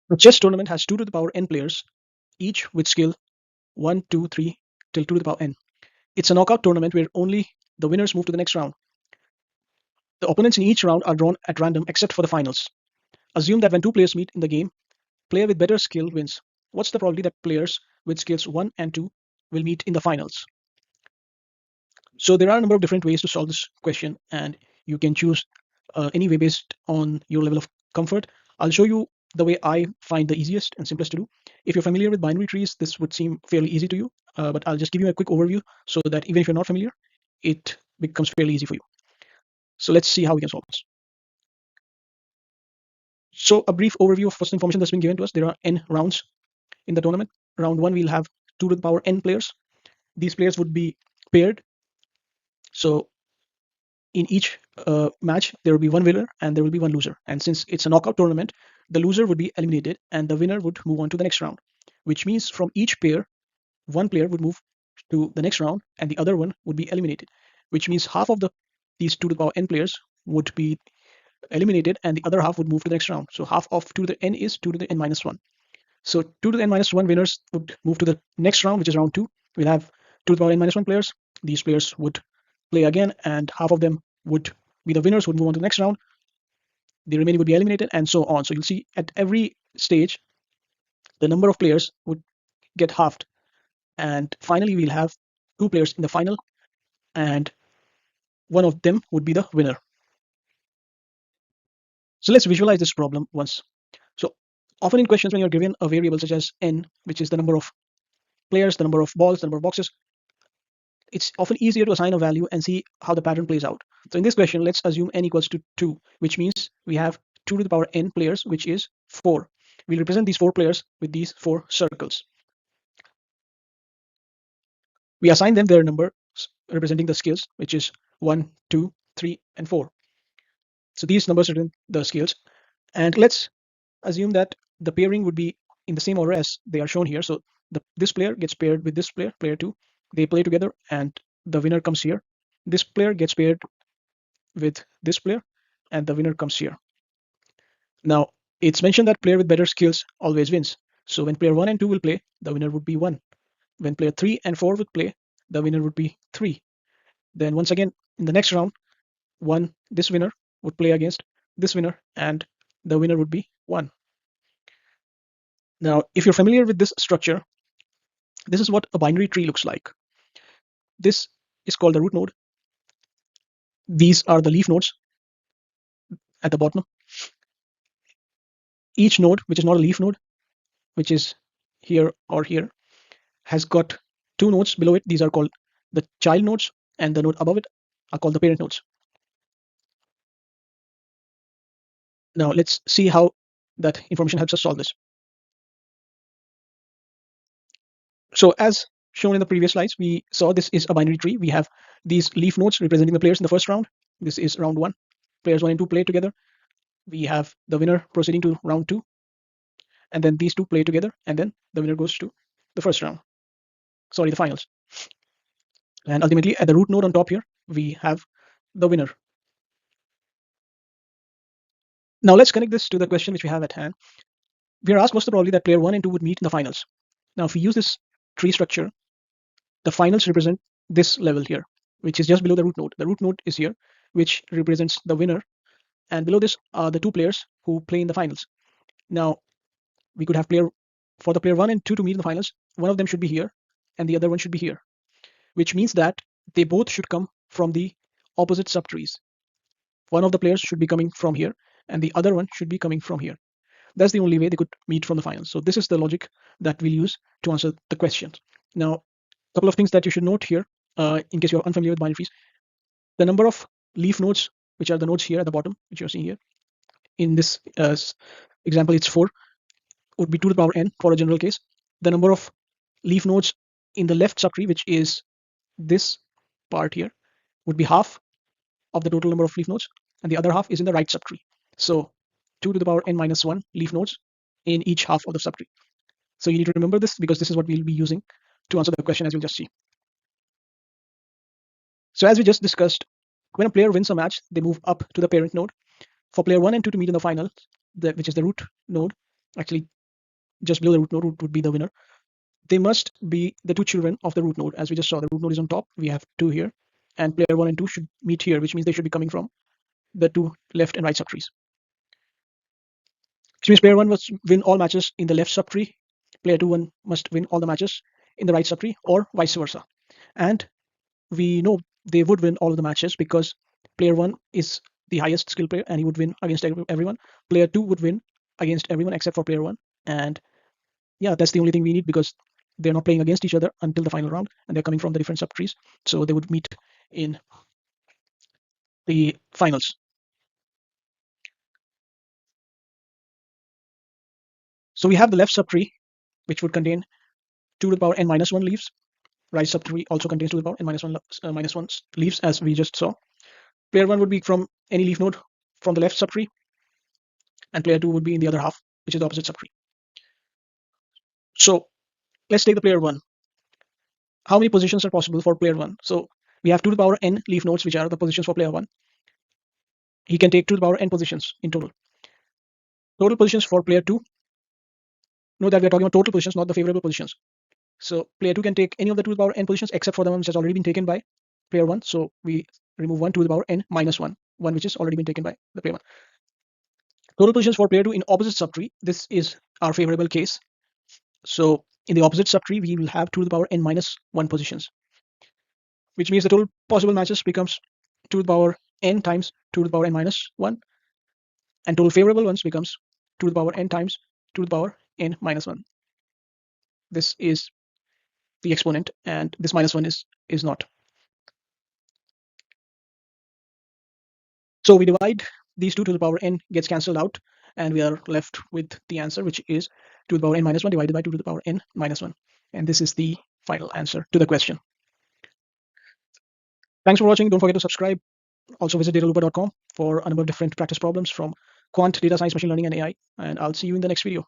A chess tournament has 2 to the power n players, each with skill 1, 2, 3 till 2 to the power n. It's a knockout tournament where only the winners move to the next round. The opponents in each round are drawn at random except for the finals. Assume that when 2 players meet in the game, player with better skill wins. What's the probability that players with skills 1 and 2 will meet in the finals? So there are a number of different ways to solve this question, and you can choose any way based on your level of comfort. I'll show you the way I find the easiest and simplest to do. If you're familiar with binary trees, this would seem fairly easy to you, but I'll just give you a quick overview so that even if you're not familiar, it becomes fairly easy for you. So let's see how we can solve this. So a brief overview of first information that's been given to us. There are n rounds in the tournament. Round one, we'll have 2 to the power n players. These players would be paired. So in each match, there will be one winner and there will be one loser. And since it's a knockout tournament, the loser would be eliminated and the winner would move on to the next round, which means from each pair, one player would move to the next round and the other one would be eliminated, which means half of these 2 to the power n players would be eliminated and the other half would move to the next round. So half of 2 to the n is 2 to the n minus 1. So 2 to the n minus 1 winners would move to the next round, which is round 2. We'll have 2 to the power n minus 1 players. These players would play again, and half of them would be the winners, would move on to the next round. The remaining would be eliminated, and so on. So you'll see at every stage, the number of players would get halved. And finally, we'll have 2 players in the final, and one of them would be the winner. So let's visualize this problem once. So often in questions, when you're given a variable such as n, which is the number of players, the number of balls, the number of boxes, it's often easier to assign a value and see how the pattern plays out. So in this question, let's assume n equals to 2, which means we have 2 to the power n players, which is 4. We'll represent these 4 players with these 4 circles. We assign them their numbers representing the scales, which is 1, 2, 3, and 4. So these numbers represent the scales. And let's assume that the pairing would be in the same order as they are shown here. So this player gets paired with this player, player 2. They play together and the winner comes here. This player gets paired with this player and the winner comes here. Now, it's mentioned that player with better skills always wins. So when player 1 and 2 will play, the winner would be 1. When player 3 and 4 would play, the winner would be 3. Then once again, in the next round, this winner would play against this winner and the winner would be 1. Now, if you're familiar with this structure, this is what a binary tree looks like. This is called the root node. These are the leaf nodes at the bottom. Each node, which is not a leaf node, which is here or here, has got 2 nodes below it. These are called the child nodes, and the node above it are called the parent nodes. Now let's see how that information helps us solve this. So as shown in the previous slides, we saw this is a binary tree. We have these leaf nodes representing the players in the first round. This is round 1. Players 1 and 2 play together. We have the winner proceeding to round 2. And then these 2 play together, and then the winner goes to the first round. Sorry, the finals. And ultimately, at the root node on top here, we have the winner. Now let's connect this to the question which we have at hand. We are asked what's the probability that player 1 and 2 would meet in the finals. Now, if we use this tree structure, the finals represent this level here, which is just below the root node. The root node is here, which represents the winner. And below this are the 2 players who play in the finals. Now, we could have for the player 1 and 2 to meet in the finals, one of them should be here, and the other one should be here, which means that they both should come from the opposite subtrees. One of the players should be coming from here, and the other one should be coming from here. That's the only way they could meet from the finals. So this is the logic that we'll use to answer the question. Now, a couple of things that you should note here, in case you're unfamiliar with binary trees. The number of leaf nodes, which are the nodes here at the bottom, which you're seeing here. In this example, it's 4, would be 2 to the power n for a general case. The number of leaf nodes in the left subtree, which is this part here, would be half of the total number of leaf nodes, and the other half is in the right subtree. So 2 to the power n minus 1 leaf nodes in each half of the subtree. So you need to remember this because this is what we'll be using to answer the question, as you'll just see. So as we just discussed, when a player wins a match, they move up to the parent node. For player 1 and 2 to meet in the final, which is the root node, actually just below the root node would be the winner. They must be the two children of the root node. As we just saw, the root node is on top. We have two here, and player 1 and 2 should meet here, which means they should be coming from the two left and right subtrees. Which means player 1 must win all matches in the left subtree. Player 2 must win all the matches in the right subtree, or vice versa. And we know they would win all of the matches because player 1 is the highest skill player and he would win against everyone. Player 2 would win against everyone except for player 1. And yeah, that's the only thing we need because they're not playing against each other until the final round and they're coming from the different subtrees. So they would meet in the finals. So we have the left subtree, which would contain 2 to the power n minus 1 leaves. Right subtree also contains 2 to the power n minus 1 minus 1 leaves, as we just saw. Player 1 would be from any leaf node from the left subtree, and player 2 would be in the other half, which is the opposite subtree. So let's take the player 1. How many positions are possible for player 1? So we have 2 to the power n leaf nodes, which are the positions for player 1. He can take 2 to the power n positions in total. Total positions for player 2. Note that we're talking about total positions, not the favorable positions. So player 2 can take any of the 2 to the power n positions except for the one which has already been taken by player 1. So we remove 1 to the power n minus 1, one which has already been taken by the player 1. Total positions for player 2 in opposite subtree. This is our favorable case. So in the opposite subtree, we will have 2 to the power n minus 1 positions, which means the total possible matches becomes 2 to the power n times 2 to the power n minus 1, and total favorable ones becomes 2 to the power n times 2 to the power n minus 1. This is the exponent, and this minus 1 is not. So we divide these 2 to the power n gets cancelled out, and we are left with the answer, which is 2 to the power n minus 1 divided by 2 to the power n minus 1. And this is the final answer to the question. Thanks for watching. Don't forget to subscribe. Also visit datalooper.com for a number of different practice problems from quant, data science, machine learning, and AI. And I'll see you in the next video.